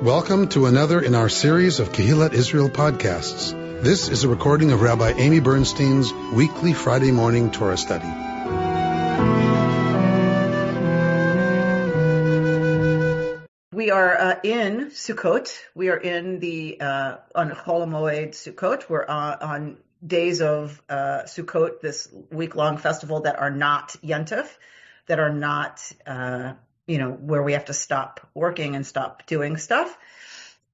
Welcome to another in our series of Kohelet Israel podcasts. This is a recording of Rabbi Amy Bernstein's weekly Friday morning Torah study. We are in Sukkot. We are in on Chol Hamoed Sukkot. We're on days of Sukkot, this week-long festival that are not Yontif, that are not where we have to stop working and stop doing stuff.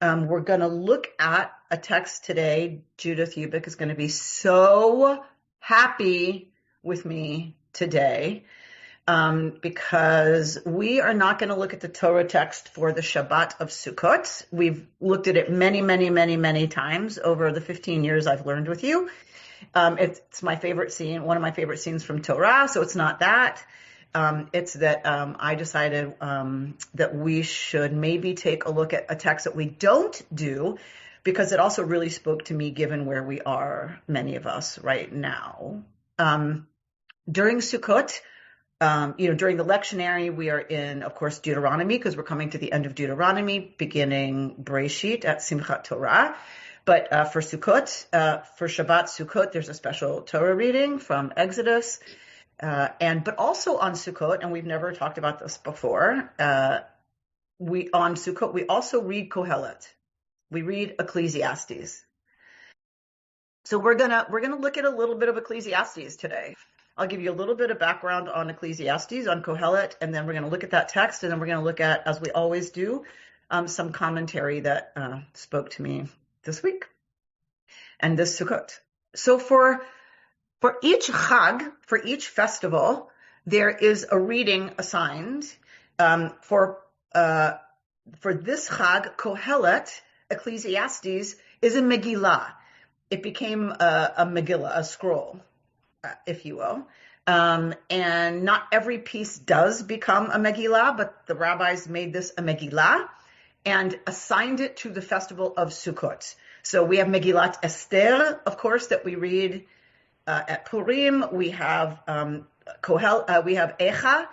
We're going to look at a text today. Judith Ubik is going to be so happy with me today because we are not going to look at the Torah text for the Shabbat of Sukkot. We've looked at it many times over the 15 years I've learned with you. It's my favorite scene, one of my favorite scenes from Torah, so it's not that. It's that I decided that we should maybe take a look at a text that we don't do because it also really spoke to me given where we are, many of us, right now. During Sukkot, during the lectionary, we are in, of course, Deuteronomy because we're coming to the end of Deuteronomy, beginning Breshit at Simchat Torah. But for Sukkot, for Shabbat Sukkot, there's a special Torah reading from Exodus. But also on Sukkot, and we've never talked about this before, on Sukkot, we also read Kohelet. We read Ecclesiastes. So we're gonna look at a little bit of Ecclesiastes today. I'll give you a little bit of background on Ecclesiastes, on Kohelet, and then we're gonna look at that text, and then we're gonna look at, as we always do, some commentary that spoke to me this week and this Sukkot. So for each Chag, for each festival, there is a reading assigned. For this Chag, Kohelet, Ecclesiastes, is a Megillah. It became a Megillah, a scroll, if you will. And not every piece does become a Megillah, but the rabbis made this a Megillah and assigned it to the festival of Sukkot. So we have Megillat Esther, of course, that we read at Purim. We have we have Echa,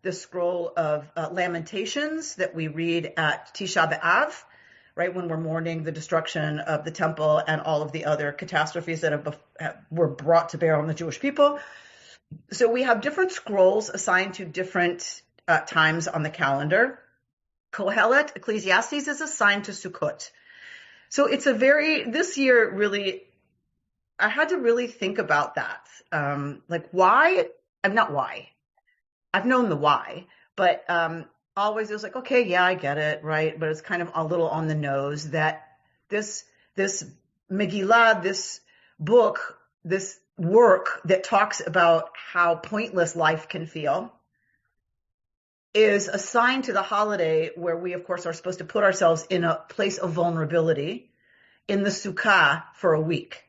the scroll of Lamentations that we read at Tisha B'Av, right, when we're mourning the destruction of the temple and all of the other catastrophes that were brought to bear on the Jewish people. So we have different scrolls assigned to different times on the calendar. Kohelet, Ecclesiastes, is assigned to Sukkot. So it's this year really, I had to really think about that. Why? Not why. I've known the why, but always it was like, okay, yeah, I get it, right? But it's kind of a little on the nose that this Megillah, this book, this work that talks about how pointless life can feel, is assigned to the holiday where we, of course, are supposed to put ourselves in a place of vulnerability in the Sukkah for a week.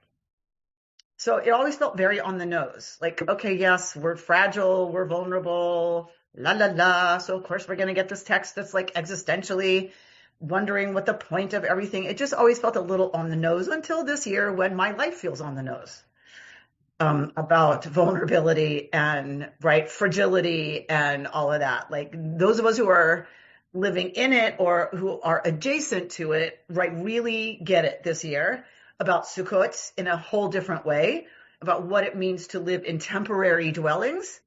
So it always felt very on the nose. Like, okay, yes, we're fragile, we're vulnerable, la la la. So of course we're going to get this text that's like existentially wondering what the point of everything. It just always felt a little on the nose until this year when my life feels on the nose. About vulnerability and fragility and all of that. Like those of us who are living in it or who are adjacent to it, really get it this year about Sukkot in a whole different way, about what it means to live in temporary dwellings,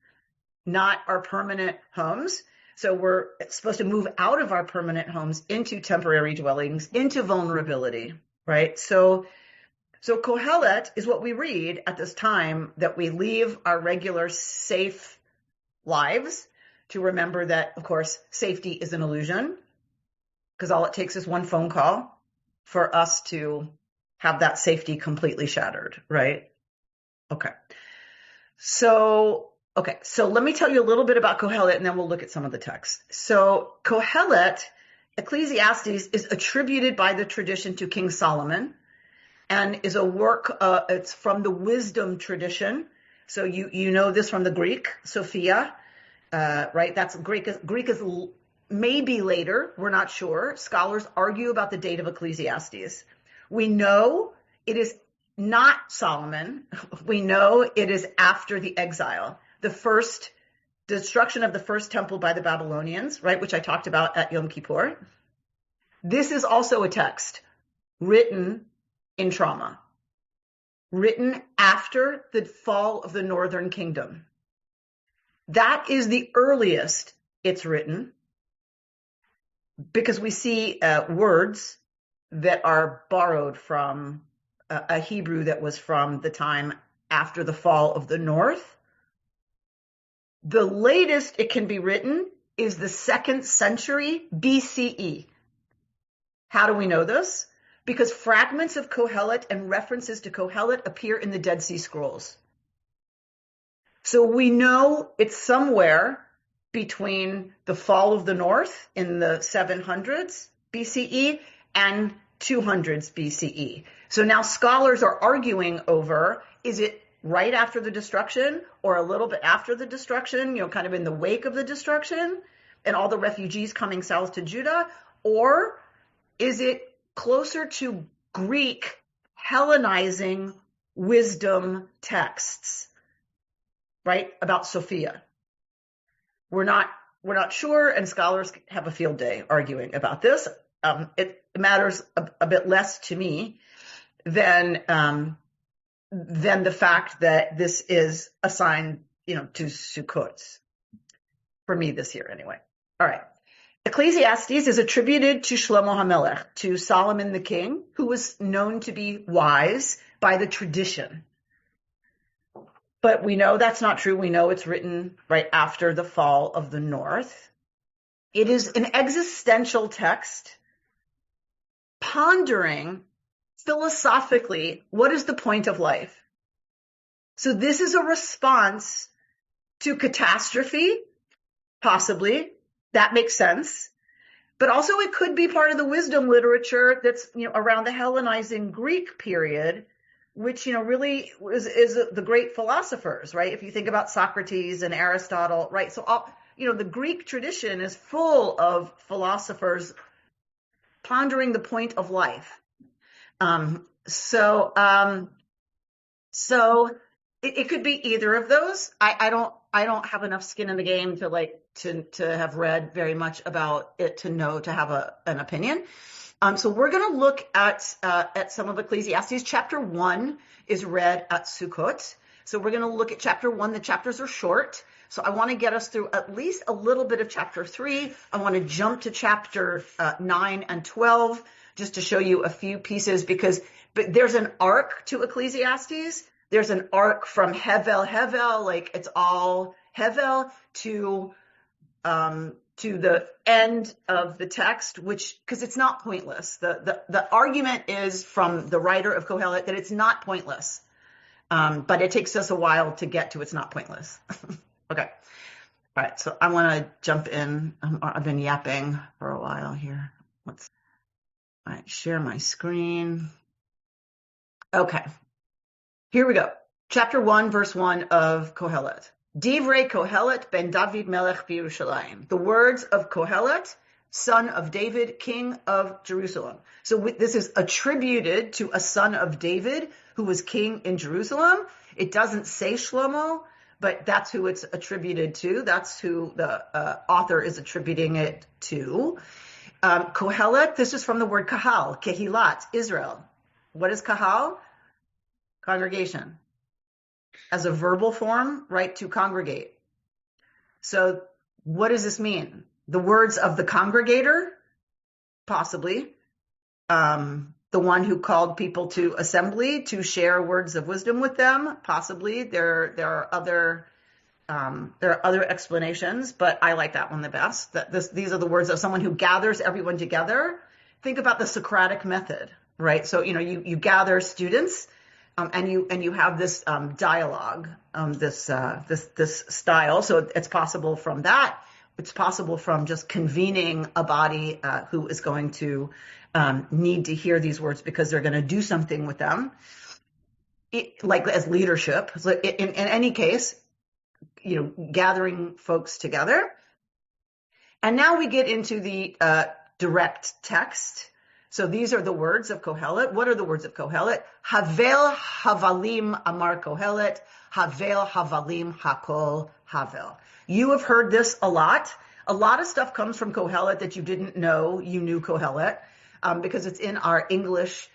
not our permanent homes. So we're supposed to move out of our permanent homes into temporary dwellings, into vulnerability, right? So Kohelet is what we read at this time that we leave our regular safe lives to remember that, of course, safety is an illusion because all it takes is one phone call for us to have that safety completely shattered, right? Okay. So let me tell you a little bit about Kohelet and then we'll look at some of the text. So Kohelet, Ecclesiastes, is attributed by the tradition to King Solomon and is a work, it's from the wisdom tradition. So you know this from the Greek, Sophia, right? That's Greek is maybe later, we're not sure. Scholars argue about the date of Ecclesiastes. We know it is not Solomon. We know it is after the exile, the first destruction of the first temple by the Babylonians, right, which I talked about at Yom Kippur. This is also a text written in trauma, written after the fall of the northern kingdom. That is the earliest it's written, because we see words that are borrowed from a Hebrew that was from the time after the fall of the north. The latest it can be written is the 2nd century BCE. How do we know this? Because fragments of Kohelet and references to Kohelet appear in the Dead Sea Scrolls. So we know it's somewhere between the fall of the north in the 700s BCE and 200s BCE. So now scholars are arguing over, is it right after the destruction or a little bit after the destruction, kind of in the wake of the destruction and all the refugees coming south to Judah? Or is it closer to Greek Hellenizing wisdom texts, right, about Sophia? We're not sure, and scholars have a field day arguing about this. It matters a bit less to me than the fact that this is assigned, to Sukkot, for me this year anyway. All right. Ecclesiastes is attributed to Shlomo HaMelech, to Solomon the king, who was known to be wise by the tradition. But we know that's not true. We know it's written right after the fall of the north. It is an existential text pondering philosophically, what is the point of life? So this is a response to catastrophe, possibly. That makes sense. But also it could be part of the wisdom literature that's, around the Hellenizing Greek period, which, really is the great philosophers, right? If you think about Socrates and Aristotle, right? So the Greek tradition is full of philosophers pondering the point of life. So it could be either of those. I don't have enough skin in the game to have read very much about it to know, to have an opinion. So we're going to look at some of Ecclesiastes. Chapter 1 is read at Sukkot. So we're going to look at chapter 1. The chapters are short. So I want to get us through at least a little bit of chapter 3. I want to jump to chapter 9 and 12 just to show you a few pieces, but there's an arc to Ecclesiastes. There's an arc from Hevel, like it's all Hevel, to the end of the text, because it's not pointless. The argument is from the writer of Kohelet that it's not pointless, but it takes us a while to get to it's not pointless. Okay. All right. So I want to jump in. I've been yapping for a while here. All right. Share my screen. Okay. Here we go. Chapter 1, verse 1 of Kohelet. Divrei Kohelet ben David melech b'Yerushalayim. The words of Kohelet, son of David, king of Jerusalem. So this is attributed to a son of David who was king in Jerusalem. It doesn't say Shlomo, but that's who it's attributed to. That's who the author is attributing it to. Kohelet, this is from the word kahal, kehilat, Israel. What is kahal? Congregation. As a verbal form, right, to congregate. So what does this mean? The words of the congregator, possibly. The one who called people to assembly to share words of wisdom with them, possibly. There are other explanations, but I like that one the best. These are the words of someone who gathers everyone together. Think about the Socratic method, right? So you gather students. And you have this dialogue, this style. So it's possible from that. It's possible from just convening a body who is going to need to hear these words because they're going to do something with them, like as leadership. So in any case, gathering folks together. And now we get into the direct text. So these are the words of Kohelet. What are the words of Kohelet? Havel havalim amar Kohelet. Havel havalim hakol havel. You have heard this a lot. A lot of stuff comes from Kohelet that you didn't know you knew Kohelet, because it's in our English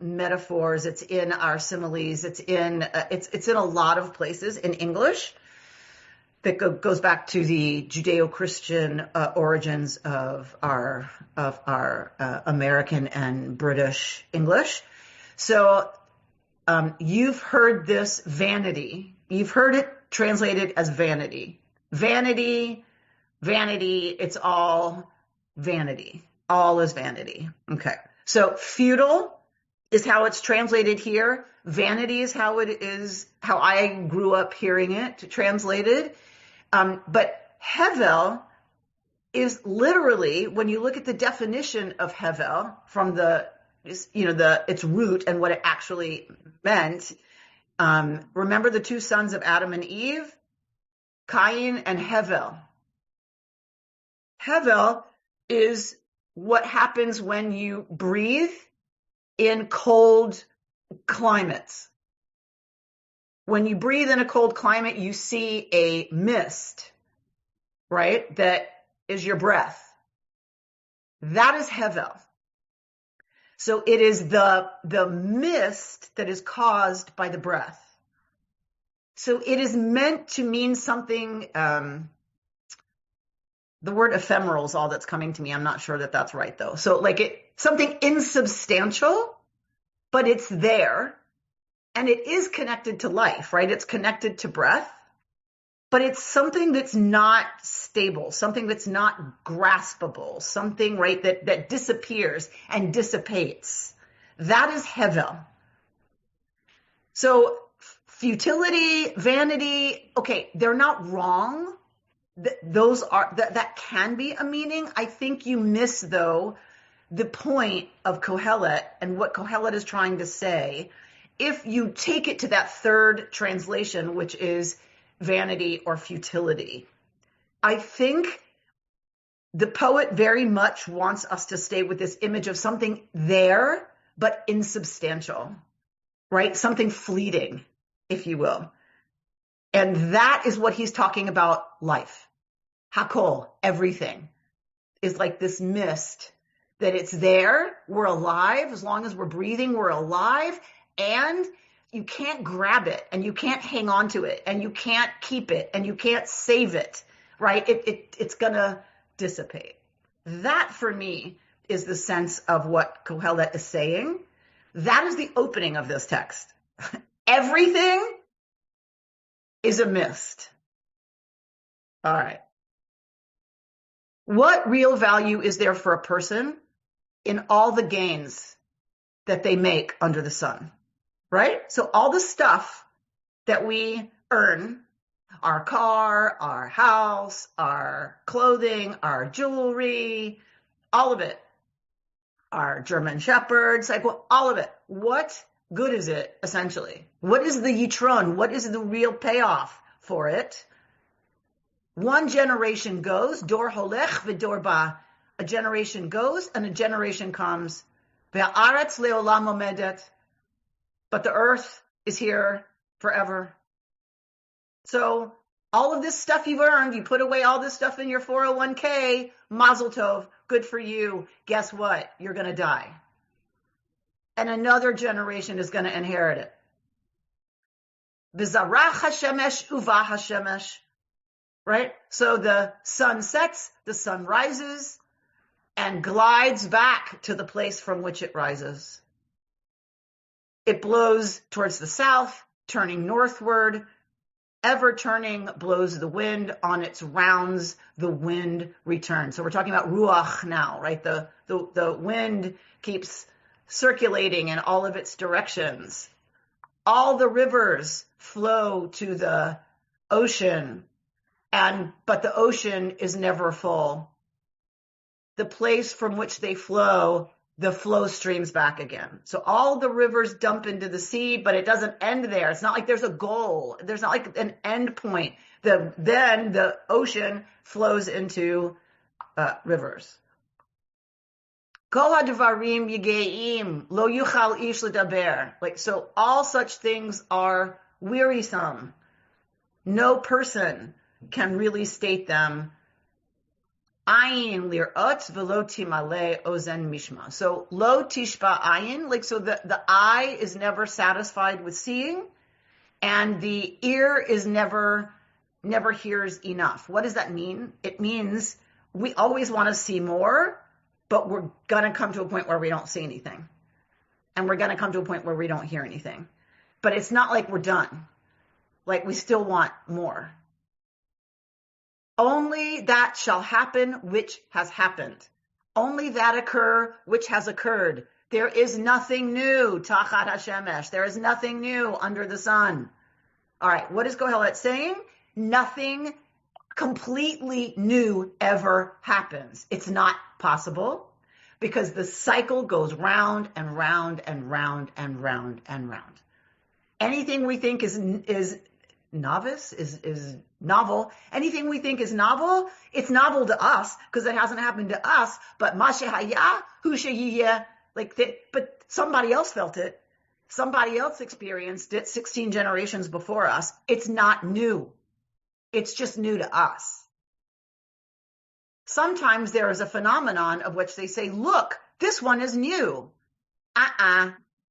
metaphors, it's in our similes, it's in a lot of places in English that goes back to the Judeo-Christian origins of our American and British English. So you've heard this vanity. You've heard it translated as vanity. Vanity, vanity, it's all vanity. All is vanity. Okay. So futile is how it's translated here. Vanity is how it is, how I grew up hearing it translated. But Hevel is literally, when you look at the definition of Hevel from its root and what it actually meant, remember the two sons of Adam and Eve? Cain and Hevel. Hevel is what happens when you breathe in cold climates. When you breathe in a cold climate, you see a mist, right? That is your breath. That is Hevel. So it is the mist that is caused by the breath. So it is meant to mean something, the word ephemeral is all that's coming to me. I'm not sure that that's right though. So something insubstantial, but it's there and it is connected to life, right? It's connected to breath, but it's something that's not stable, something that's not graspable, something, right, that disappears and dissipates. That is Hevel. So futility, vanity, okay, they're not wrong. Those are, that can be a meaning. I think you miss, though, the point of Kohelet and what Kohelet is trying to say if you take it to that third translation, which is vanity or futility. I think the poet very much wants us to stay with this image of something there, but insubstantial, right? Something fleeting, if you will. And that is what he's talking about life. Hakol, everything, is like this mist that it's there. We're alive. As long as we're breathing, we're alive. And you can't grab it and you can't hang on to it and you can't keep it and you can't save it, right? It's going to dissipate. That for me is the sense of what Kohelet is saying. That is the opening of this text. Everything is a mist. All right. What real value is there for a person in all the gains that they make under the sun? Right? So all the stuff that we earn, our car, our house, our clothing, our jewelry, all of it, our German shepherds, all of it. What good is it, essentially? What is the yitron? What is the real payoff for it? One generation goes, dor holech v'dor ba. A generation goes and a generation comes. Ve'aretz le'olam omedet. But the earth is here forever. So all of this stuff you've earned, you put away all this stuff in your 401k, mazel tov, good for you. Guess what? You're going to die. And another generation is going to inherit it. V'zarach hashemesh uva hashemesh. Right? So the sun sets, the sun rises, and glides back to the place from which it rises. It blows towards the south, turning northward. Ever turning blows the wind. On its rounds, the wind returns. So we're talking about ruach now, right? The wind keeps circulating in all of its directions. All the rivers flow to the ocean, but the ocean is never full. The place from which they flow, the flow streams back again. So all the rivers dump into the sea, but it doesn't end there. It's not like there's a goal. There's not like an end point. Then the ocean flows into rivers. Kol hadvarim yigeim lo yuchal ish ledaber. So all such things are wearisome. No person can really state them Ayin lir'ot v'lo timale ozen mishma. So lo tishba ayin, like so the eye is never satisfied with seeing, and the ear is never hears enough. What does that mean? It means we always want to see more, but we're gonna come to a point where we don't see anything, and we're gonna come to a point where we don't hear anything. But it's not like we're done. Like we still want more. Only that shall happen which has happened. Only that occur which has occurred. There is nothing new, tachat hashemesh. There is nothing new under the sun. All right, what is Kohelet saying? Nothing completely new ever happens. It's not possible because the cycle goes round and round and round and round and round. Anything we think is novice, is novel. Anything we think is novel, it's novel to us because it hasn't happened to us. But mashehaya, hu sheyiyeh, but somebody else felt it. Somebody else experienced it 16 generations before us. It's not new. It's just new to us. Sometimes there is a phenomenon of which they say, look, this one is new.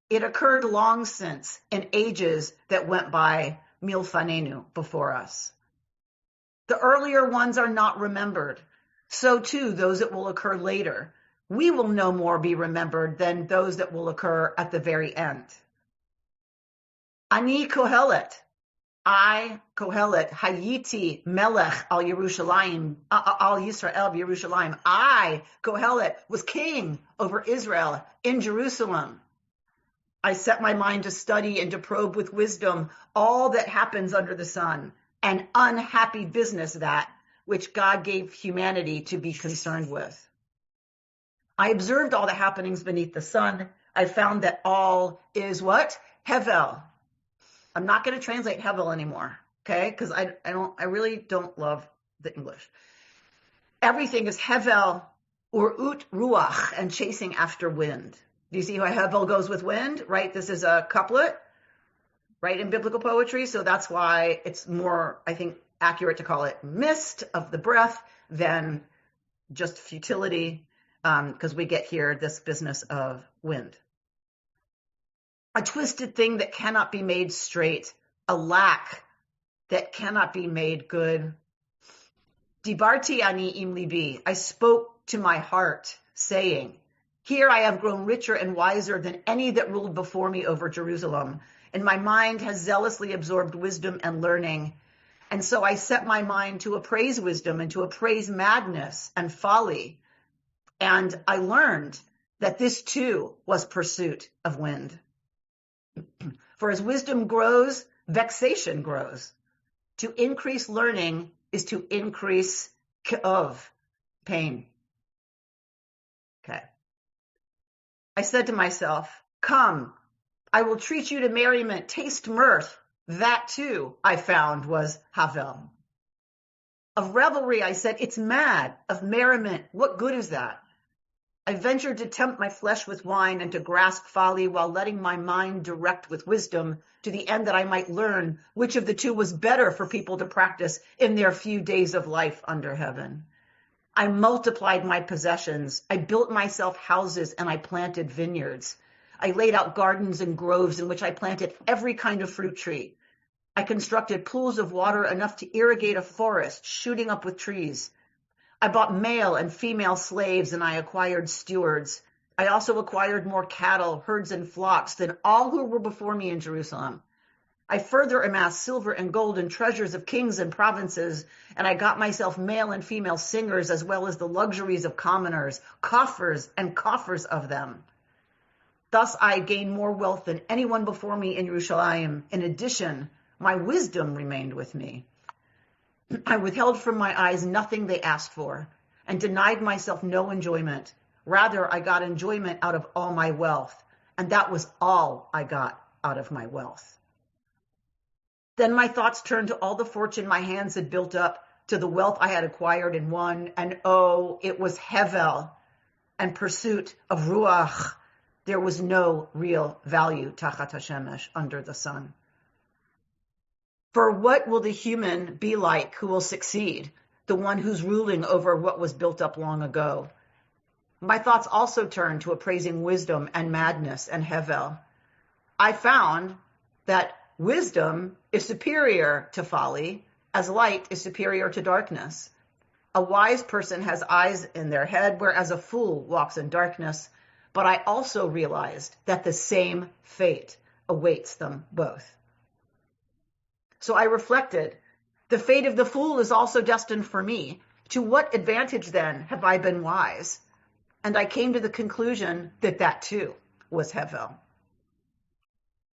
It occurred long since in ages that went by milfanenu, before us. The earlier ones are not remembered. So too, those that will occur later. We will no more be remembered than those that will occur at the very end. Ani Kohelet. I, Kohelet, Hayiti Melech al Yerushalayim, al Yisrael Yerushalayim. I, Kohelet, was king over Israel in Jerusalem. I set my mind to study and to probe with wisdom all that happens under the sun, an unhappy business that which God gave humanity to be concerned with. I observed all the happenings beneath the sun. I found that all is what? Hevel. I'm not going to translate Hevel anymore, okay? Because I really don't love the English. Everything is Hevel or ut ruach, and chasing after wind. Do you see how Hevel goes with wind, right? This is a couplet, right, in biblical poetry. So that's why it's more, I think, accurate to call it mist of the breath than just futility, because we get here this business of wind. A twisted thing that cannot be made straight, a lack that cannot be made good. Dibarti ani im libi, I spoke to my heart, saying, here I have grown richer and wiser than any that ruled before me over Jerusalem, and my mind has zealously absorbed wisdom and learning. And so I set my mind to appraise wisdom and to appraise madness and folly. And I learned that this too was pursuit of wind. For as wisdom grows, vexation grows. To increase learning is to increase of pain. Okay. I said to myself, come, I will treat you to merriment, taste mirth. That too, I found, was Havel. Of revelry, I said, it's mad. Of merriment, what good is that? I ventured to tempt my flesh with wine and to grasp folly while letting my mind direct with wisdom to the end that I might learn which of the two was better for people to practice in their few days of life under heaven. I multiplied my possessions. I built myself houses and I planted vineyards. I laid out gardens and groves in which I planted every kind of fruit tree. I constructed pools of water enough to irrigate a forest, shooting up with trees. I bought male and female slaves and I acquired stewards. I also acquired more cattle, herds, and flocks than all who were before me in Jerusalem. I further amassed silver and gold and treasures of kings and provinces, and I got myself male and female singers as well as the luxuries of commoners, coffers and coffers of them. Thus I gained more wealth than anyone before me in Yerushalayim. In addition, my wisdom remained with me. I withheld from my eyes nothing they asked for, and denied myself no enjoyment. Rather, I got enjoyment out of all my wealth, and that was all I got out of my wealth. Then my thoughts turned to all the fortune my hands had built up, to the wealth I had acquired and won, and oh, it was hevel and pursuit of ruach. There was no real value, tachat hashemesh, under the sun. For what will the human be like who will succeed? the one who's ruling over what was built up long ago. My thoughts also turned to appraising wisdom and madness and Hevel. I found that wisdom is superior to folly, as light is superior to darkness. A wise person has eyes in their head, whereas a fool walks in darkness. But I also realized that the same fate awaits them both. So I reflected, the fate of the fool is also destined for me. To what advantage then have I been wise? And I came to the conclusion that that too was Hevel.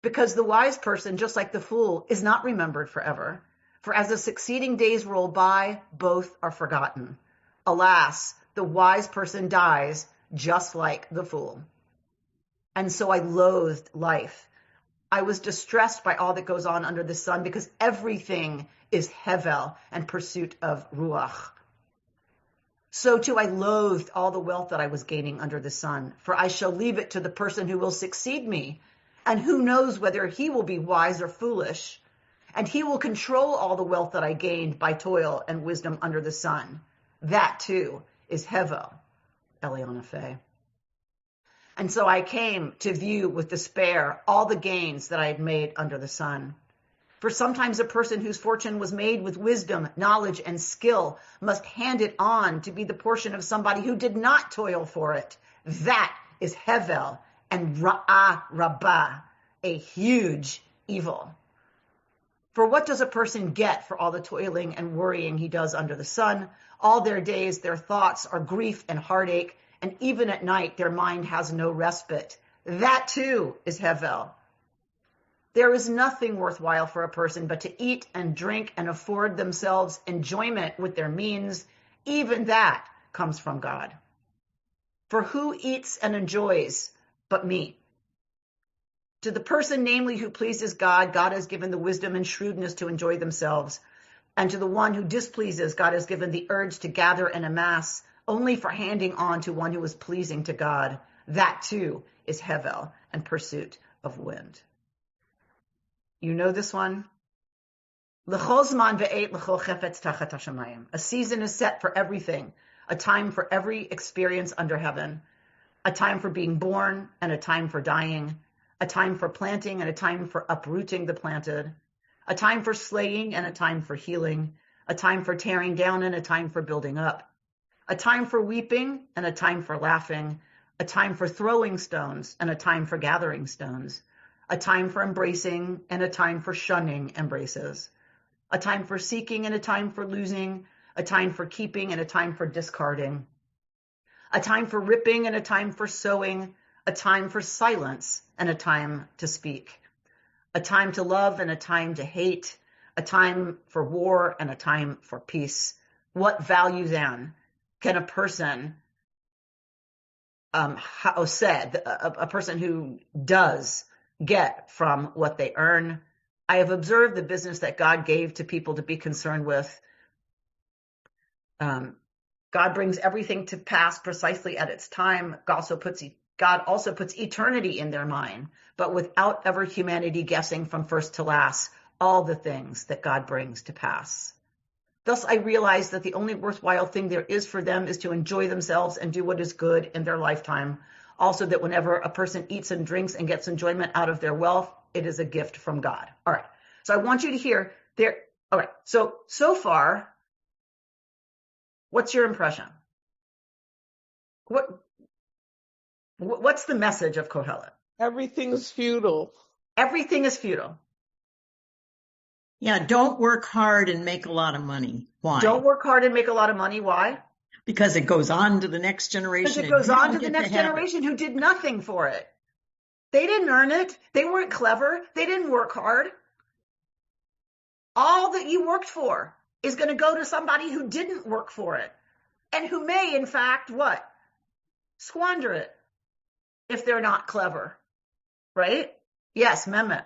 Because the wise person, just like the fool, is not remembered forever. For as the succeeding days roll by, both are forgotten. Alas, the wise person dies just like the fool. And so I loathed life. I was distressed by all that goes on under the sun because everything is Hevel and pursuit of Ruach. So too I loathed all the wealth that I was gaining under the sun, for I shall leave it to the person who will succeed me. And who knows whether he will be wise or foolish. And he will control all the wealth that I gained by toil and wisdom under the sun. That too is Hevel, Eliana Faye. And so I came to view with despair all the gains that I had made under the sun. For sometimes a person whose fortune was made with wisdom, knowledge, and skill must hand it on to be the portion of somebody who did not toil for it. That is Hevel and Ra'ah Rabbah, a huge evil. For what does a person get for all the toiling and worrying he does under the sun? All their days, their thoughts are grief and heartache, and even at night, their mind has no respite. That too is Hevel. There is nothing worthwhile for a person but to eat and drink and afford themselves enjoyment with their means. Even that comes from God. For who eats and enjoys but me? To the person, namely, who pleases God, God has given the wisdom and shrewdness to enjoy themselves. And to the one who displeases, God has given the urge to gather and amass, only for handing on to one who is pleasing to God. That too is Hevel and pursuit of wind. You know this one? L'chol zman ve'et l'chol chefetz tachat hashamayim. A season is set for everything, a time for every experience under heaven, a time for being born and a time for dying, a time for planting and a time for uprooting the planted, a time for slaying and a time for healing, a time for tearing down and a time for building up, a time for weeping and a time for laughing, a time for throwing stones and a time for gathering stones, a time for embracing and a time for shunning embraces, a time for seeking and a time for losing, a time for keeping and a time for discarding, a time for ripping and a time for sewing, a time for silence and a time to speak, a time to love and a time to hate, a time for war and a time for peace. What value then can a person, a person who does get from what they earn? I have observed the business that God gave to people to be concerned with. God brings everything to pass precisely at its time. God also puts eternity in their mind, but without ever humanity guessing from first to last all the things that God brings to pass. Thus, I realize that the only worthwhile thing there is for them is to enjoy themselves and do what is good in their lifetime. Also, that whenever a person eats and drinks and gets enjoyment out of their wealth, it is a gift from God. All right. So I want you to hear there. All right. So far, what's your impression? What's the message of Kohelet? Everything's futile. Everything is futile. Yeah, don't work hard and make a lot of money. Why? Don't work hard and make a lot of money. Why? Because it goes on to the next generation. Because it goes on to the next generation who did nothing for it. They didn't earn it. They weren't clever. They didn't work hard. All that you worked for is going to go to somebody who didn't work for it and who may, in fact, what? Squander it if they're not clever. Right? Yes, Mehmet.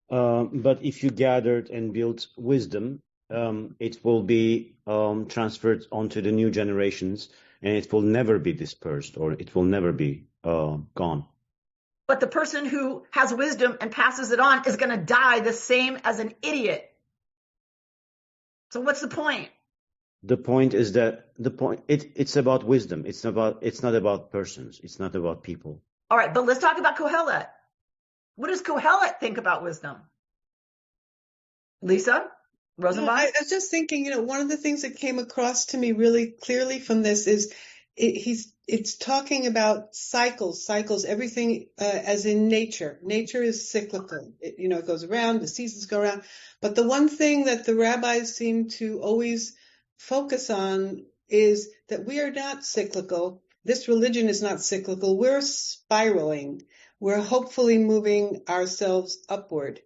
But if you gathered and built wisdom, it will be transferred onto the new generations, and it will never be dispersed, or it will never be gone. But the person who has wisdom and passes it on is going to die the same as an idiot. So what's the point? The point is that it's about wisdom. It's not about persons. It's not about people. All right, but let's talk about Kohelet. What does Kohelet think about wisdom? Lisa Rosenbaum? I was just thinking, one of the things that came across to me really clearly from this is it's talking about cycles, everything as in nature. Nature is cyclical. It goes around, the seasons go around. But the one thing that the rabbis seem to always focus on is that we are not cyclical. This religion is not cyclical. We're spiraling. We're hopefully moving ourselves upward.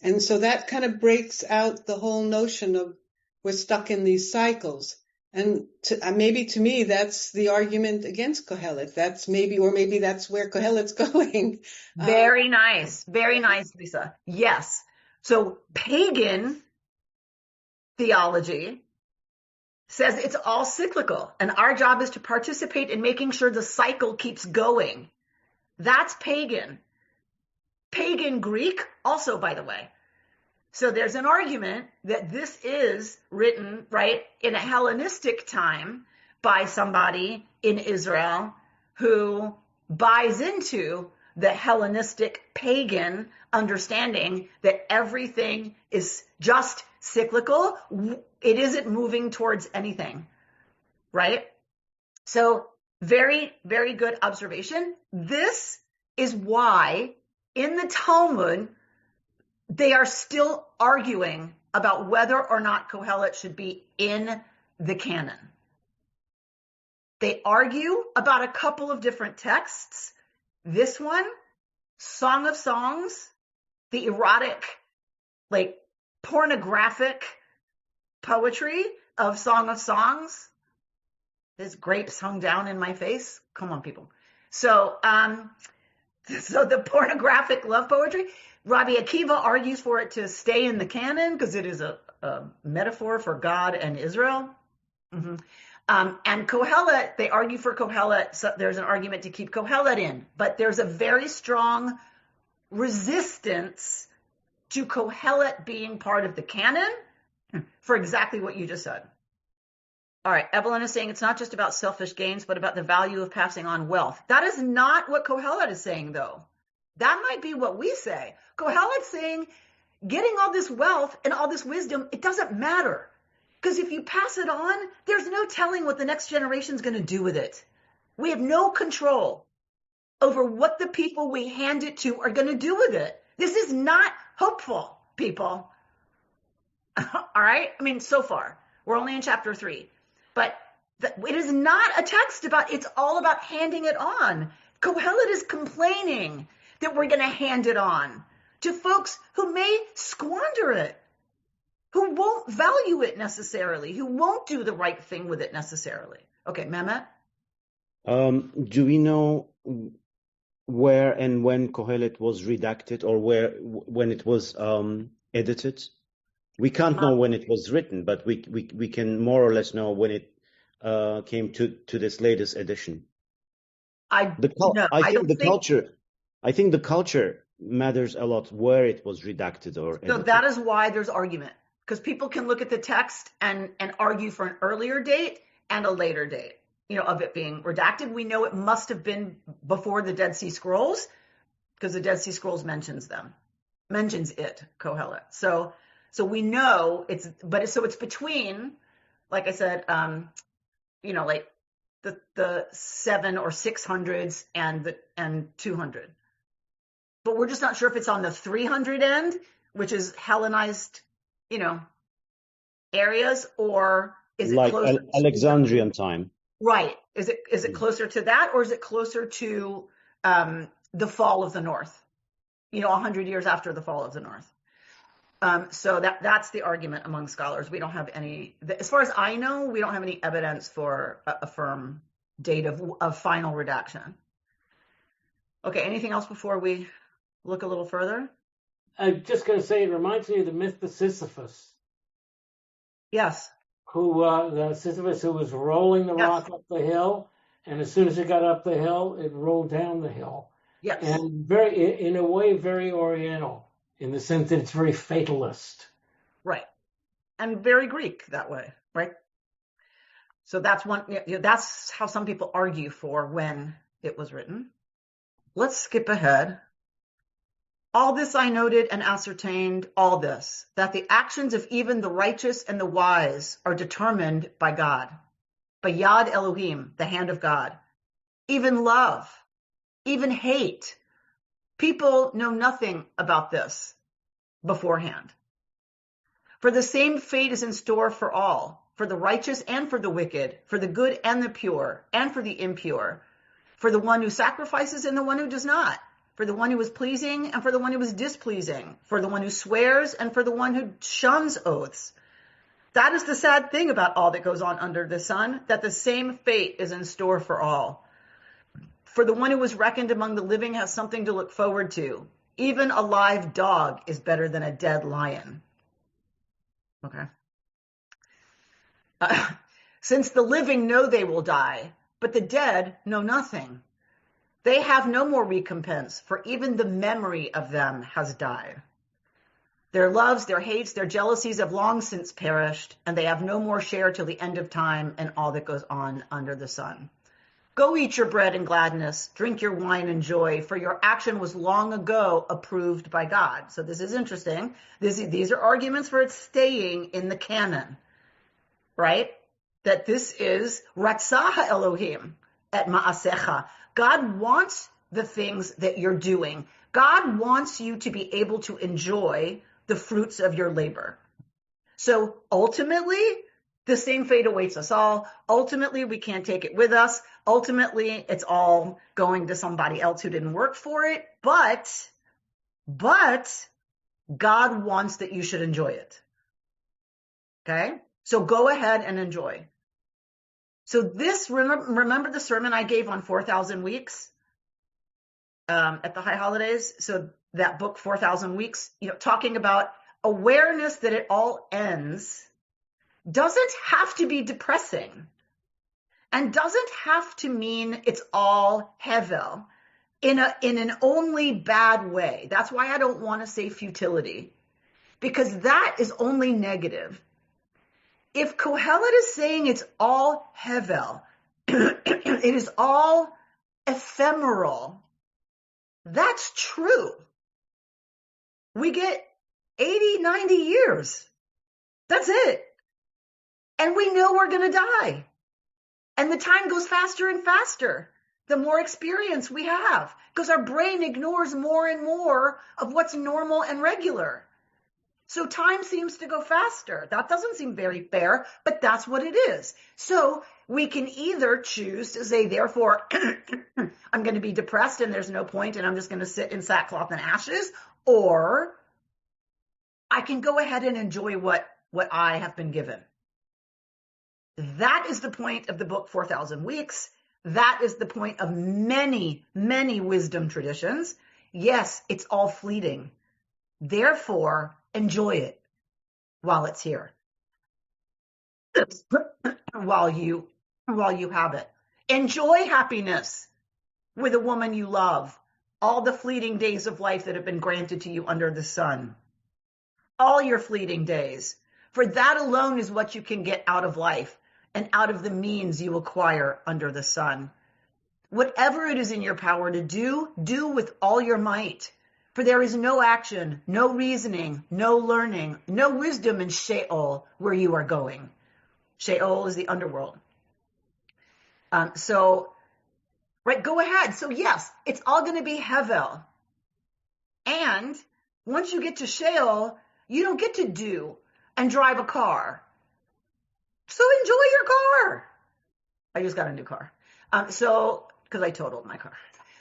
And so that kind of breaks out the whole notion of we're stuck in these cycles. And maybe to me, that's the argument against Kohelet. Maybe that's where Kohelet's going. Very nice. Very nice, Lisa. Yes. So pagan theology says it's all cyclical, and our job is to participate in making sure the cycle keeps going. That's pagan. Pagan Greek also, by the way. So there's an argument that this is written, right, in a Hellenistic time by somebody in Israel who buys into the Hellenistic pagan understanding that everything is just cyclical. It isn't moving towards anything, right? So very, very good observation. This is why in the Talmud, they are still arguing about whether or not Kohelet should be in the canon. They argue about a couple of different texts. This one, Song of Songs, the erotic, like pornographic poetry of Song of Songs. There's grapes hung down in my face. Come on, people. So the pornographic love poetry, Rabbi Akiva argues for it to stay in the canon because it is a metaphor for God and Israel. Mm-hmm. And Kohelet, they argue for Kohelet. So there's an argument to keep Kohelet in, but there's a very strong resistance to Kohelet being part of the canon for exactly what you just said. All right, Evelyn is saying it's not just about selfish gains, but about the value of passing on wealth. That is not what Kohelet is saying, though. That might be what we say. Kohelet's saying getting all this wealth and all this wisdom, it doesn't matter. Because if you pass it on, there's no telling what the next generation is going to do with it. We have no control over what the people we hand it to are going to do with it. This is not hopeful, people. All right? I mean, so far. We're only in chapter 3. But it is not a text it's all about handing it on. Kohelet is complaining that we're going to hand it on to folks who may squander it, who won't value it necessarily, who won't do the right thing with it necessarily. Okay, Mehmet? Do we know where and when Kohelet was redacted, or when it was edited? We can't know when it was written, but we can more or less know when it came to this latest edition. I think the culture matters a lot where it was redacted or edited. So that is why there's argument, because people can look at the text and argue for an earlier date and a later date, of it being redacted. We know it must have been before the Dead Sea Scrolls, because the Dead Sea Scrolls mentions it, Kohelet. So we know it's between, like I said, like the 700 or 600s and 200. But we're just not sure if it's on the 300 end, which is Hellenized, areas, or is it like closer Alexandrian time? Right. Is it closer to that, or is it closer to the fall of the North? 100 years after the fall of the North. So that's the argument among scholars. We don't have any, as far as I know, we don't have any evidence for a firm date of final redaction. Okay, anything else before we look a little further? I'm just going to say it reminds me of the myth of Sisyphus. Yes. The Sisyphus who was rolling the rock up the hill, and as soon as it got up the hill, it rolled down the hill. Yes. And in a way, very Oriental, in the sense that it's very fatalist. Right. And very Greek that way, right? So that's one, that's how some people argue for when it was written. Let's skip ahead. All this I noted and ascertained, all this, that the actions of even the righteous and the wise are determined by God, by Yad Elohim, the hand of God. Even love, even hate. People know nothing about this beforehand. For the same fate is in store for all, for the righteous and for the wicked, for the good and the pure, and for the impure, for the one who sacrifices and the one who does not, for the one who is pleasing and for the one who is displeasing, for the one who swears and for the one who shuns oaths. That is the sad thing about all that goes on under the sun, that the same fate is in store for all. For the one who was reckoned among the living has something to look forward to. Even a live dog is better than a dead lion. Okay. Since the living know they will die, but the dead know nothing. They have no more recompense, for even the memory of them has died. Their loves, their hates, their jealousies have long since perished, and they have no more share till the end of time and all that goes on under the sun. Go eat your bread in gladness, drink your wine in joy, for your action was long ago approved by God. So this is interesting. These are arguments for it staying in the canon, right? That this is Ratzah Elohim et Ma'asecha. God wants the things that you're doing. God wants you to be able to enjoy the fruits of your labor. So ultimately, the same fate awaits us all. Ultimately, we can't take it with us. Ultimately, it's all going to somebody else who didn't work for it. But God wants that you should enjoy it. Okay? So go ahead and enjoy. So this, remember the sermon I gave on 4,000 weeks at the High Holidays? So that book, 4,000 Weeks, talking about awareness that it all ends doesn't have to be depressing and doesn't have to mean it's all hevel in an only bad way. That's why I don't want to say futility, because that is only negative. If Kohelet is saying it's all hevel, it is all ephemeral, that's true. We get 80, 90 years. That's it. And we know we're going to die. And the time goes faster and faster the more experience we have, because our brain ignores more and more of what's normal and regular. So time seems to go faster. That doesn't seem very fair, but that's what it is. So we can either choose to say, therefore, I'm going to be depressed and there's no point and I'm just going to sit in sackcloth and ashes, or I can go ahead and enjoy what I have been given. That is the point of the book 4,000 Weeks. That is the point of many, many wisdom traditions. Yes, it's all fleeting. Therefore, enjoy it while it's here. while you have it. Enjoy happiness with a woman you love. All the fleeting days of life that have been granted to you under the sun. All your fleeting days. For that alone is what you can get out of life and out of the means you acquire under the sun. Whatever it is in your power to do, do with all your might. For there is no action, no reasoning, no learning, no wisdom in Sheol where you are going. Sheol is the underworld. Right, go ahead. So yes, it's all going to be Hevel. And once you get to Sheol, you don't get to do and drive a car. So enjoy your car. I just got a new car. Because I totaled my car.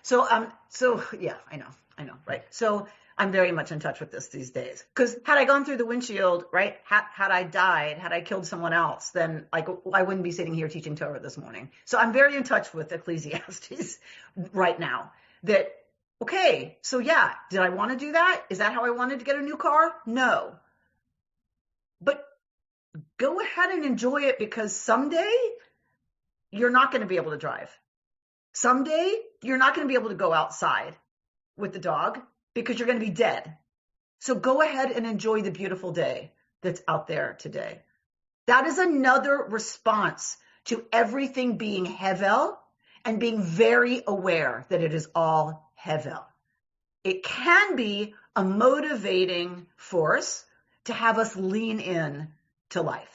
So yeah, I know, right? So I'm very much in touch with this these days. Because had I gone through the windshield, right, had I died, had I killed someone else, then I wouldn't be sitting here teaching Torah this morning. So I'm very in touch with Ecclesiastes right now. That, okay, so yeah, did I want to do that? Is that how I wanted to get a new car? No. But go ahead and enjoy it, because someday you're not going to be able to drive. Someday you're not going to be able to go outside with the dog because you're going to be dead. So go ahead and enjoy the beautiful day that's out there today. That is another response to everything being hevel and being very aware that it is all hevel. It can be a motivating force to have us lean in to life.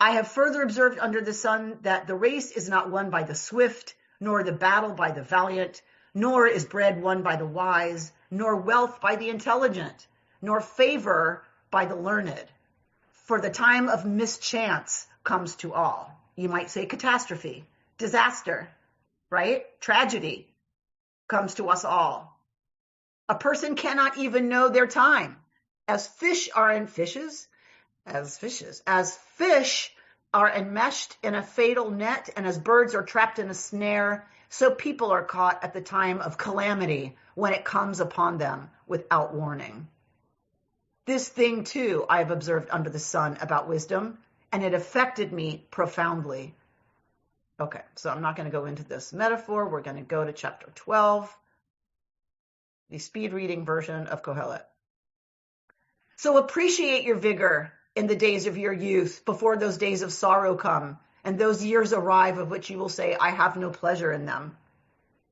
I have further observed under the sun that the race is not won by the swift, nor the battle by the valiant, nor is bread won by the wise, nor wealth by the intelligent, nor favor by the learned. For the time of mischance comes to all. You might say catastrophe, disaster, right? Tragedy comes to us all. A person cannot even know their time. As fish are enmeshed in a fatal net, and as birds are trapped in a snare, so people are caught at the time of calamity when it comes upon them without warning. This thing, too, I have observed under the sun about wisdom, and it affected me profoundly. Okay, so I'm not going to go into this metaphor. We're going to go to chapter 12, the speed reading version of Kohelet. So appreciate your vigor in the days of your youth, before those days of sorrow come, and those years arrive of which you will say, I have no pleasure in them.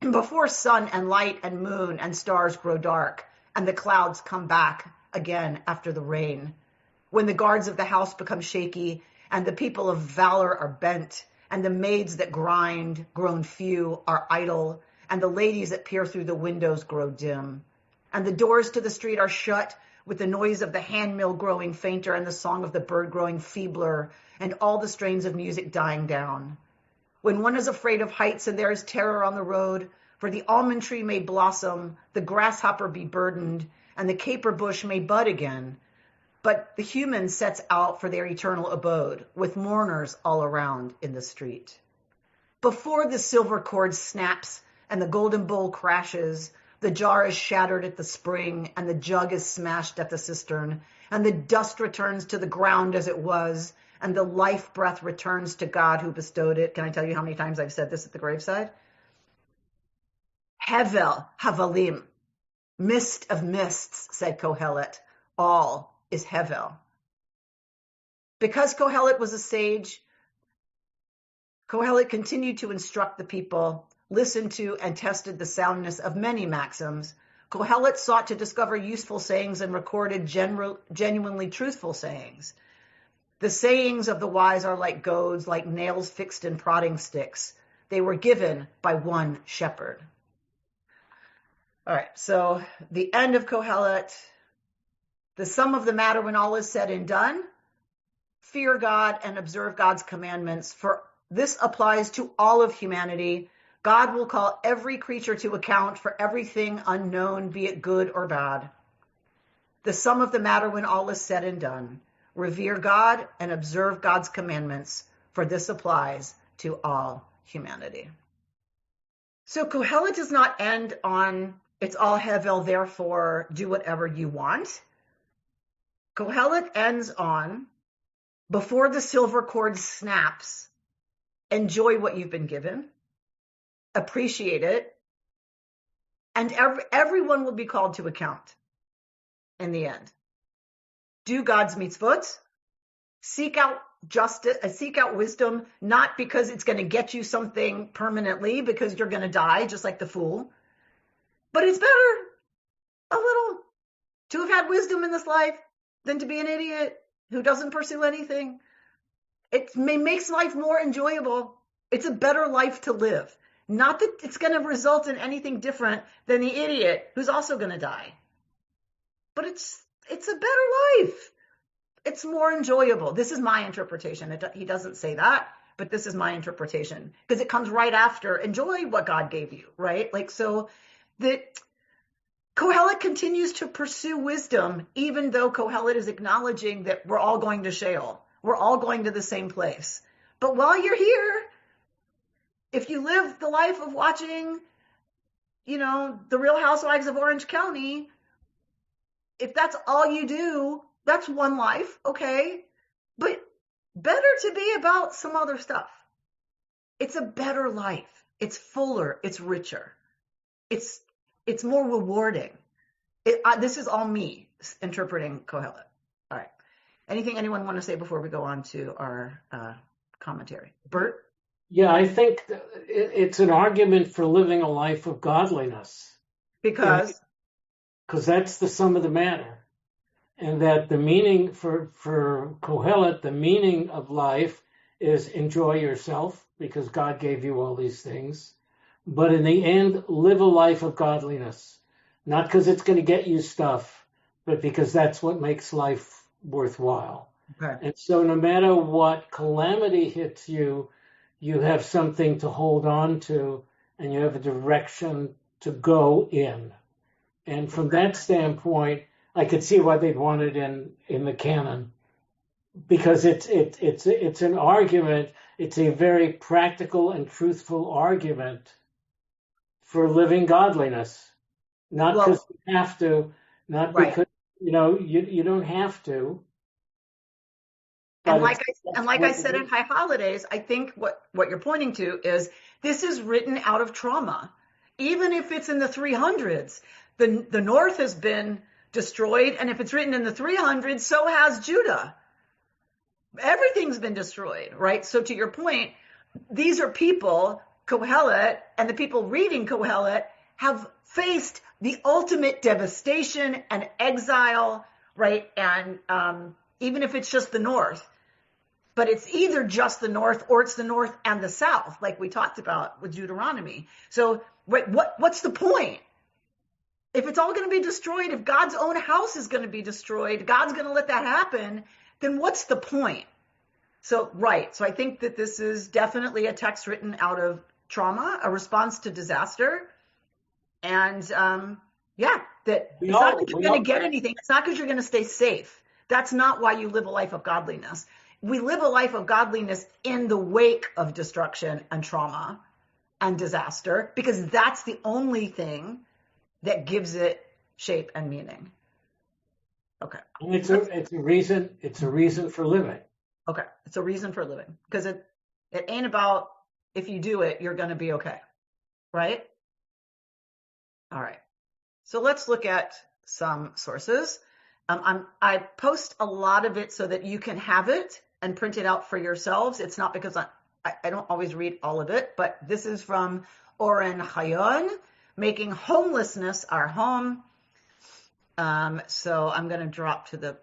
And before sun and light and moon and stars grow dark, and the clouds come back again after the rain, when the guards of the house become shaky, and the people of valor are bent, and the maids that grind, grown few, are idle, and the ladies that peer through the windows grow dim, and the doors to the street are shut, with the noise of the handmill growing fainter and the song of the bird growing feebler, and all the strains of music dying down. When one is afraid of heights and there is terror on the road, for the almond tree may blossom, the grasshopper be burdened, and the caper bush may bud again. But the human sets out for their eternal abode, with mourners all around in the street. Before the silver cord snaps and the golden bowl crashes, the jar is shattered at the spring, and the jug is smashed at the cistern, and the dust returns to the ground as it was, and the life breath returns to God who bestowed it. Can I tell you how many times I've said this at the graveside? Hevel, havalim, mist of mists, said Kohelet. All is hevel. Because Kohelet was a sage, Kohelet continued to instruct the people, listened to and tested the soundness of many maxims. Kohelet sought to discover useful sayings and recorded genuinely truthful sayings. The sayings of the wise are like goads, like nails fixed in prodding sticks. They were given by one shepherd. All right, so the end of Kohelet, the sum of the matter when all is said and done, fear God and observe God's commandments, for this applies to all of humanity. God will call every creature to account for everything unknown, be it good or bad. The sum of the matter when all is said and done, revere God and observe God's commandments, for this applies to all humanity. So Kohelet does not end on, it's all hevel, therefore do whatever you want. Kohelet ends on, before the silver cord snaps, enjoy what you've been given, appreciate it, and everyone will be called to account in the end. Do God's mitzvot, seek out justice, seek out wisdom, not because it's going to get you something permanently, because you're going to die just like the fool, but it's better a little to have had wisdom in this life than to be an idiot who doesn't pursue anything. It makes life more enjoyable. It's a better life to live. Not that it's going to result in anything different than the idiot who's also going to die. But it's a better life. It's more enjoyable. This is my interpretation. He doesn't say that, but this is my interpretation, because it comes right after enjoy what God gave you, right? Like, so the Kohelet continues to pursue wisdom, even though Kohelet is acknowledging that we're all going to Sheol. We're all going to the same place. But while you're here, if you live the life of watching, the Real Housewives of Orange County, if that's all you do, that's one life, okay? But better to be about some other stuff. It's a better life. It's fuller. It's richer. It's more rewarding. This is all me interpreting Kohelet. All right. Anything anyone want to say before we go on to our commentary. Bert? Yeah, I think it's an argument for living a life of godliness. Because? Because that's the sum of the matter. And that the meaning for Kohelet, the meaning of life is enjoy yourself because God gave you all these things. But in the end, live a life of godliness. Not because it's going to get you stuff, but because that's what makes life worthwhile. Okay. And so no matter what calamity hits you, you have something to hold on to and you have a direction to go in. And from that standpoint, I could see why they'd want it in the canon, because it's an argument. It's a very practical and truthful argument for living godliness, not because you have to, not because you don't have to. And like I said in High Holidays, I think what you're pointing to is this is written out of trauma, even if it's in the 300s. The North has been destroyed, and if it's written in the 300s, so has Judah. Everything's been destroyed, right? So to your point, these are people, Kohelet, and the people reading Kohelet have faced the ultimate devastation and exile, right? And even if it's just the North, but it's either just the North or it's the North and the South, like we talked about with Deuteronomy. So what's the point? If it's all going to be destroyed, if God's own house is going to be destroyed, God's going to let that happen, then what's the point? So, right. So I think that this is definitely a text written out of trauma, a response to disaster. And that it's not because you're going to get anything. It's not because you're going to stay safe. That's not why you live a life of godliness. We live a life of godliness in the wake of destruction and trauma and disaster, because that's the only thing that gives it shape and meaning. Okay. And it's a reason for living. Okay. It's a reason for living, because it ain't about if you do it, you're going to be okay. Right? All right. So let's look at some sources. I post a lot of it so that you can have it and print it out for yourselves. It's not because I don't always read all of it, but this is from Oren Chayon, Making Homelessness Our Home. So I'm going to drop to the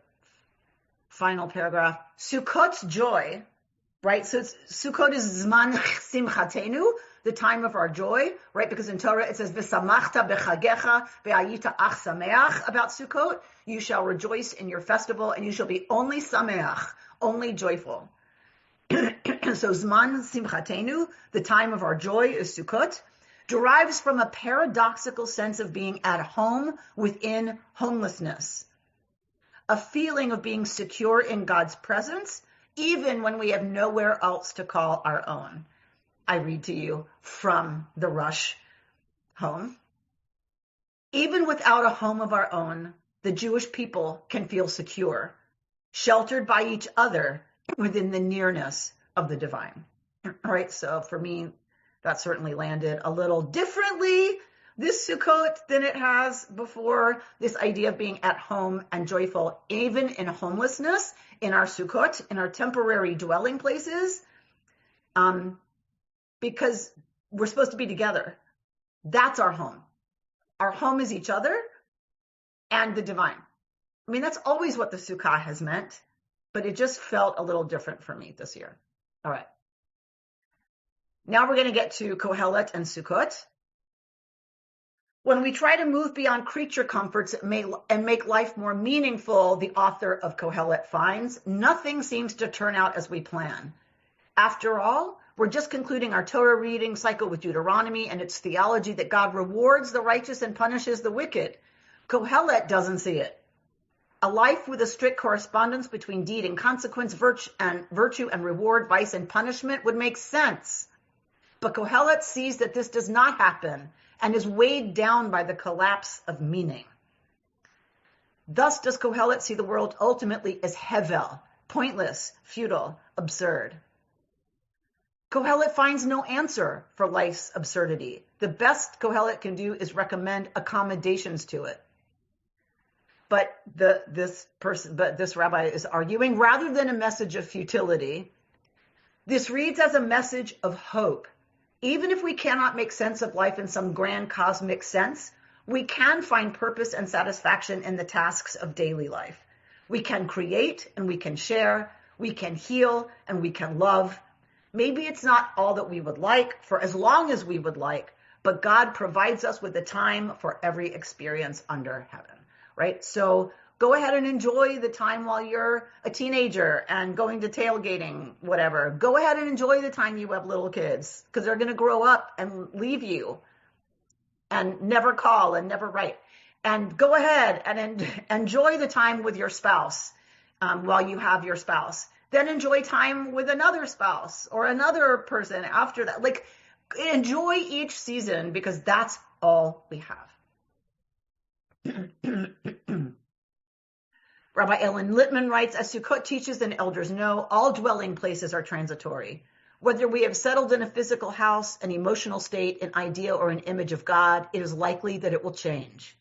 final paragraph. Sukkot's joy, right? So Sukkot is Zman Simchatenu, the time of our joy, right? Because in Torah it says, V'samachta b'chagecha ve'ayita ach sameach, about Sukkot. You shall rejoice in your festival and you shall be only sameach, only joyful. So Zman Simchatenu, the time of our joy, is Sukkot, derives from a paradoxical sense of being at home within homelessness, a feeling of being secure in God's presence, even when we have nowhere else to call our own. I read to you from the Rush home. Even without a home of our own, the Jewish people can feel secure, sheltered by each other within the nearness of the divine. All right, so for me, that certainly landed a little differently this Sukkot than it has before. This idea of being at home and joyful, even in homelessness, in our Sukkot, in our temporary dwelling places, because we're supposed to be together. That's our home. Our home is each other and the divine. I mean, that's always what the Sukkah has meant, but it just felt a little different for me this year. All right. Now we're going to get to Kohelet and Sukkot. When we try to move beyond creature comforts and make life more meaningful, the author of Kohelet finds, nothing seems to turn out as we plan. After all, we're just concluding our Torah reading cycle with Deuteronomy and its theology that God rewards the righteous and punishes the wicked. Kohelet doesn't see it. A life with a strict correspondence between deed and consequence, virtue and reward, vice and punishment would make sense. But Kohelet sees that this does not happen and is weighed down by the collapse of meaning. Thus does Kohelet see the world ultimately as hevel, pointless, futile, absurd. Kohelet finds no answer for life's absurdity. The best Kohelet can do is recommend accommodations to it. But this rabbi is arguing, rather than a message of futility, This reads as a message of hope. Even if we cannot make sense of life in some grand cosmic sense, we can find purpose and satisfaction in the tasks of daily life. We can create and we can share, we can heal and we can love. Maybe it's not all that we would like for as long as we would like, but God provides us with the time for every experience under heaven, right? So go ahead and enjoy the time while you're a teenager and going to tailgating, whatever. Go ahead and enjoy the time you have little kids, because they're going to grow up and leave you and never call and never write. And go ahead and enjoy the time with your spouse while you have your spouse. Then enjoy time with another spouse or another person after that. Like, enjoy each season, because that's all we have. Rabbi Ellen Littman writes, as Sukkot teaches and elders know, all dwelling places are transitory. Whether we have settled in a physical house, an emotional state, an idea, or an image of God, it is likely that it will change.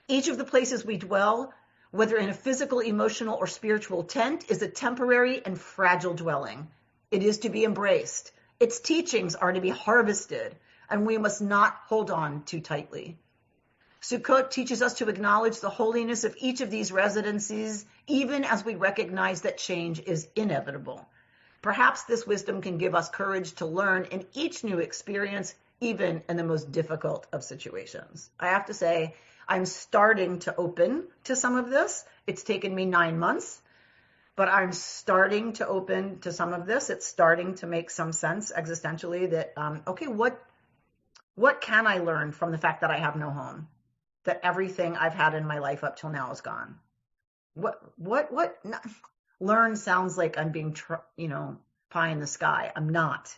Each of the places we dwell, whether in a physical, emotional, or spiritual tent, is a temporary and fragile dwelling. It is to be embraced. Its teachings are to be harvested, and we must not hold on too tightly. Sukkot teaches us to acknowledge the holiness of each of these residencies, even as we recognize that change is inevitable. Perhaps this wisdom can give us courage to learn in each new experience, even in the most difficult of situations. I have to say, I'm starting to open to some of this. It's taken me 9 months, but I'm starting to open to some of this. It's starting to make some sense existentially that, okay, what can I learn from the fact that I have no home? That everything I've had in my life up till now is gone. What? Learn sounds like I'm being, pie in the sky. I'm not.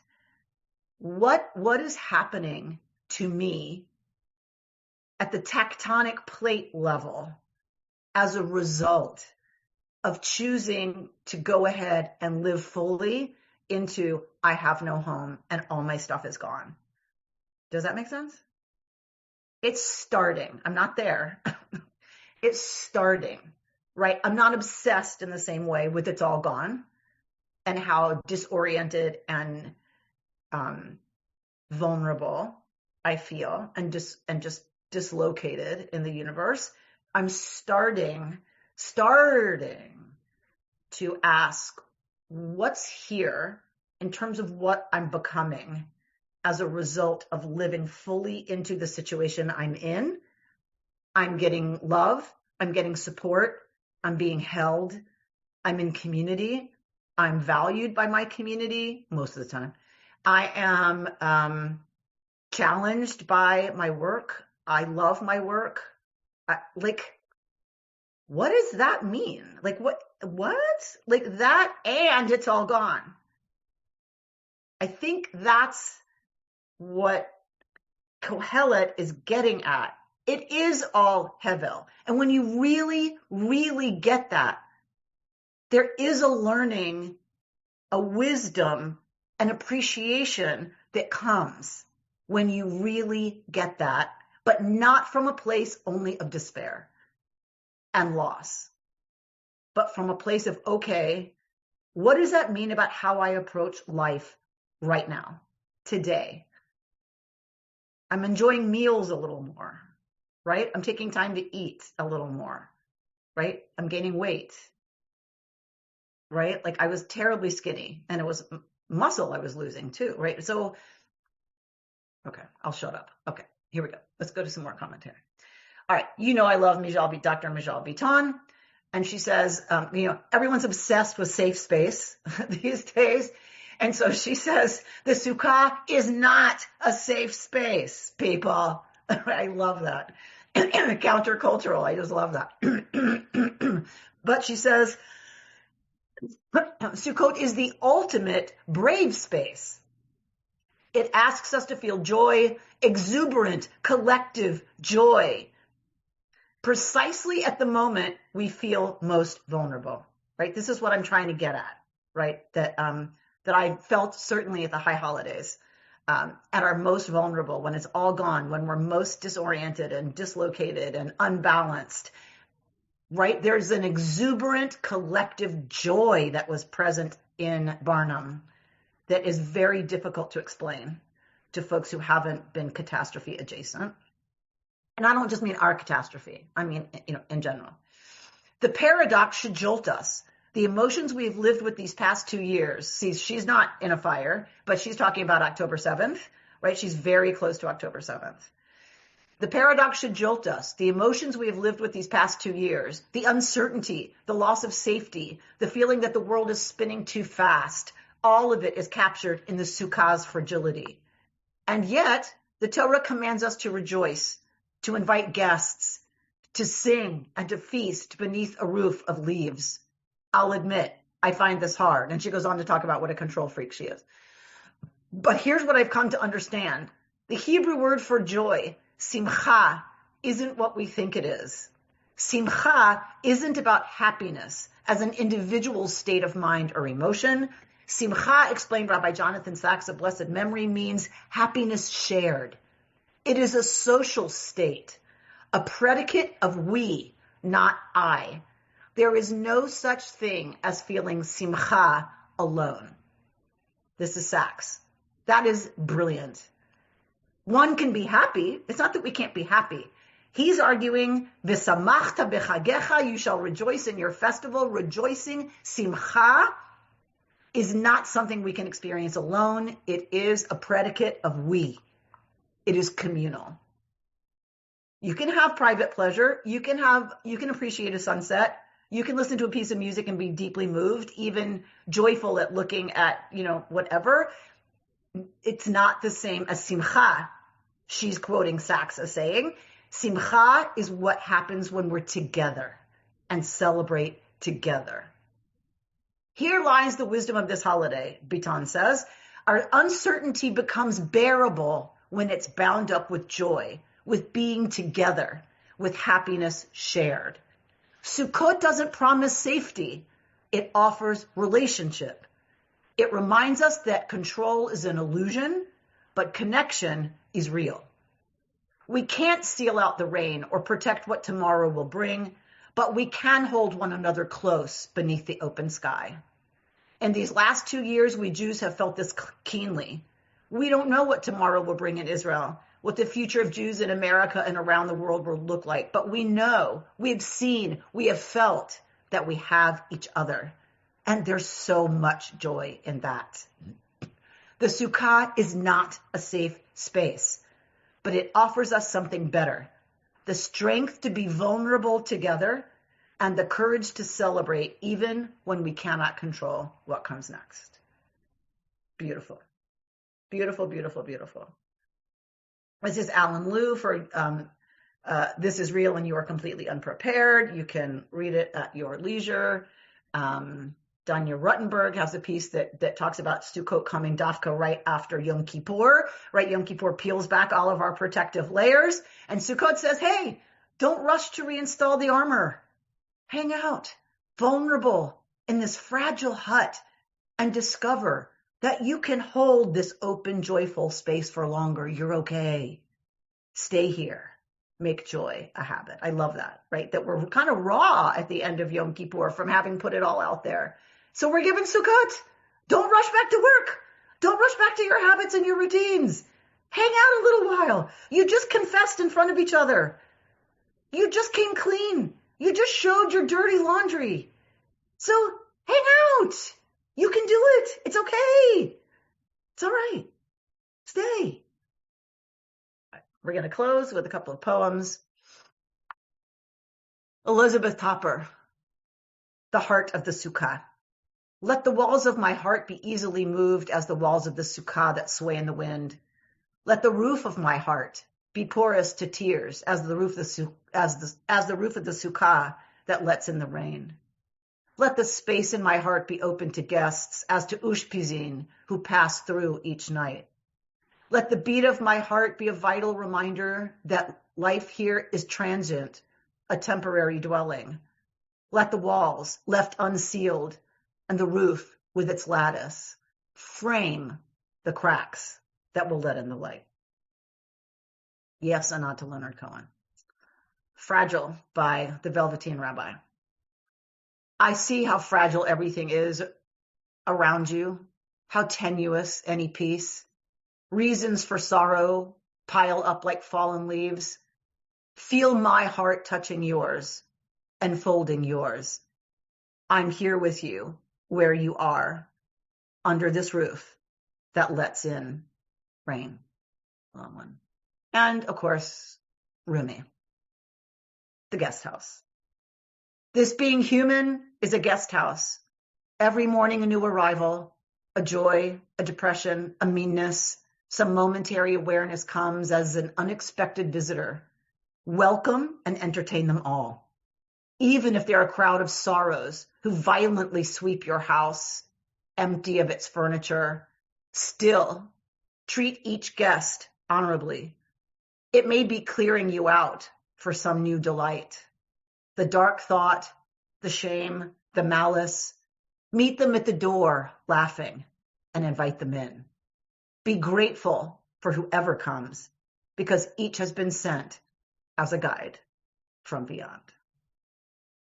What is happening to me at the tectonic plate level as a result of choosing to go ahead and live fully into I have no home and all my stuff is gone? Does that make sense? It's starting. I'm not there. It's starting, right? I'm not obsessed in the same way with it's all gone and how disoriented and vulnerable I feel and just dislocated in the universe. I'm starting to ask what's here in terms of what I'm becoming as a result of living fully into the situation I'm in. I'm getting love. I'm getting support. I'm being held. I'm in community. I'm valued by my community most of the time. I am challenged by my work. I love my work. What does that mean? What? Like that, and it's all gone. I think that's what Kohelet is getting at. It is all Hevel. And when you really, really get that, there is a learning, a wisdom, an appreciation that comes when you really get that, but not from a place only of despair and loss, but from a place of, okay, what does that mean about how I approach life right now, today? I'm enjoying meals a little more, right? I'm taking time to eat a little more, right? I'm gaining weight, right? Like I was terribly skinny and it was muscle I was losing too, right? So, okay, I'll shut up. Okay, here we go. Let's go to some more commentary. All right, I love Dr. Mijal Biton. And she says, everyone's obsessed with safe space these days. And so she says, the Sukkah is not a safe space, people. I love that. Countercultural. I just love that. But she says, Sukkot is the ultimate brave space. It asks us to feel joy, exuberant, collective joy, precisely at the moment we feel most vulnerable, right? This is what I'm trying to get at, right? That I felt certainly at the high holidays, at our most vulnerable, when it's all gone, when we're most disoriented and dislocated and unbalanced, right? There's an exuberant collective joy that was present in Barnum, that is very difficult to explain to folks who haven't been catastrophe adjacent. And I don't just mean our catastrophe. I mean, in general. The paradox should jolt us. The emotions we've lived with these past 2 years. See, she's not in a fire, but she's talking about October 7th, right? She's very close to October 7th. The paradox should jolt us. The emotions we have lived with these past 2 years, the uncertainty, the loss of safety, the feeling that the world is spinning too fast, all of it is captured in the Sukkah's fragility. And yet, the Torah commands us to rejoice, to invite guests, to sing and to feast beneath a roof of leaves. I'll admit, I find this hard. And she goes on to talk about what a control freak she is. But here's what I've come to understand. The Hebrew word for joy, simcha, isn't what we think it is. Simcha isn't about happiness as an individual state of mind or emotion. Simcha, explained Rabbi Jonathan Sachs of blessed memory, means happiness shared. It is a social state, a predicate of we, not I. There is no such thing as feeling simcha alone. This is Sachs. That is brilliant. One can be happy. It's not that we can't be happy. He's arguing, v'samachta b'chagecha, you shall rejoice in your festival. Rejoicing, simcha, is not something we can experience alone. It is a predicate of we. It is communal. You can have private pleasure. You can appreciate a sunset. You can listen to a piece of music and be deeply moved, even joyful at looking at, whatever. It's not the same as simcha. She's quoting Sachs as saying, simcha is what happens when we're together and celebrate together. Here lies the wisdom of this holiday, Bitan says. Our uncertainty becomes bearable when it's bound up with joy, with being together, with happiness shared. Sukkot doesn't promise safety. It offers relationship. It reminds us that control is an illusion, but connection is real. We can't seal out the rain or protect what tomorrow will bring, but we can hold one another close beneath the open sky. In these last 2 years, we Jews have felt this keenly. We don't know what tomorrow will bring in Israel, what the future of Jews in America and around the world will look like. But we know, we have seen, we have felt that we have each other. And there's so much joy in that. The Sukkah is not a safe space, but it offers us something better. The strength to be vulnerable together and the courage to celebrate even when we cannot control what comes next. Beautiful. Beautiful, beautiful, beautiful. This is Alan Liu for This is Real and You Are Completely Unprepared. You can read it at your leisure. Danya Ruttenberg has a piece that talks about Sukkot coming dafka right after Yom Kippur, right? Yom Kippur peels back all of our protective layers. And Sukkot says, hey, don't rush to reinstall the armor. Hang out, vulnerable in this fragile hut, and discover that you can hold this open, joyful space for longer. You're okay. Stay here. Make joy a habit. I love that, right? That we're kind of raw at the end of Yom Kippur from having put it all out there. So we're given Sukkot. Don't rush back to work. Don't rush back to your habits and your routines. Hang out a little while. You just confessed in front of each other. You just came clean. You just showed your dirty laundry. So hang out. You can do it. It's okay. It's all right. Stay. We're going to close with a couple of poems. Elizabeth Topper, The Heart of the Sukkah. Let the walls of my heart be easily moved as the walls of the Sukkah that sway in the wind. Let the roof of my heart be porous to tears as the roof of the Sukkah that lets in the rain. Let the space in my heart be open to guests as to Ushpizin who pass through each night. Let the beat of my heart be a vital reminder that life here is transient, a temporary dwelling. Let the walls, left unsealed, and the roof with its lattice frame the cracks that will let in the light. Yes, and not to Leonard Cohen. Fragile by the Velveteen Rabbi. I see how fragile everything is around you, How tenuous any peace. Reasons for sorrow pile up like fallen leaves. Feel my heart touching yours, enfolding yours. I'm here with you where you are, under this roof that lets in rain. Long one. And of course, Rumi, the guest house. This being human is a guest house. Every morning a new arrival, a joy, a depression, a meanness, some momentary awareness comes as an unexpected visitor. Welcome and entertain them all. Even if they're a crowd of sorrows who violently sweep your house, empty of its furniture, still treat each guest honorably. It may be clearing you out for some new delight. The dark thought, the shame, the malice, meet them at the door laughing and invite them in. Be grateful for whoever comes because each has been sent as a guide from beyond.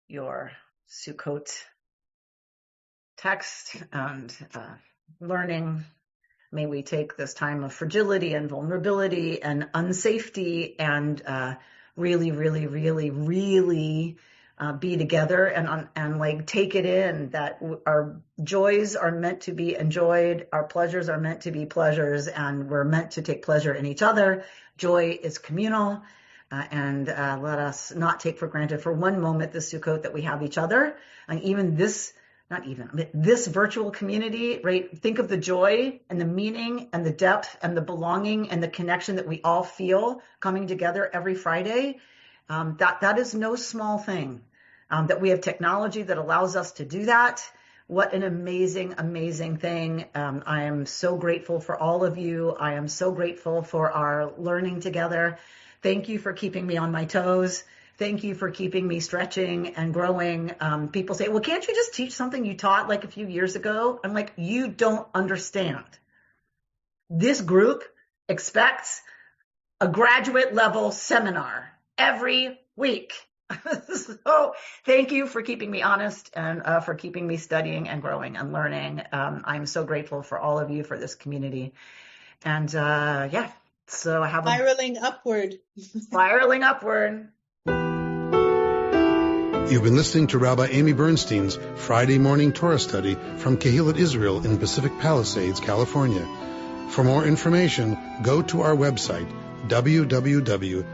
Your Sukkot text and learning. May we take this time of fragility and vulnerability and unsafety and really, really, really, really be together and like take it in that our joys are meant to be enjoyed, our pleasures are meant to be pleasures, and we're meant to take pleasure in each other. Joy is communal, and let us not take for granted for one moment the Sukkot that we have each other, and even this. This virtual community, right? Think of the joy and the meaning and the depth and the belonging and the connection that we all feel coming together every Friday. That is no small thing. That we have technology that allows us to do that. What an amazing, amazing thing. I am so grateful for all of you. I am so grateful for our learning together. Thank you for keeping me on my toes. Thank you for keeping me stretching and growing. People say, well, can't you just teach something you taught like a few years ago? I'm like, you don't understand. This group expects a graduate level seminar every week. So thank you for keeping me honest and for keeping me studying and growing and learning. I'm so grateful for all of you, for this community. And so I have spiraling upward. Spiraling upward. You've been listening to Rabbi Amy Bernstein's Friday morning Torah study from Kohelet Israel in Pacific Palisades, California. For more information, go to our website, www.ourki.org.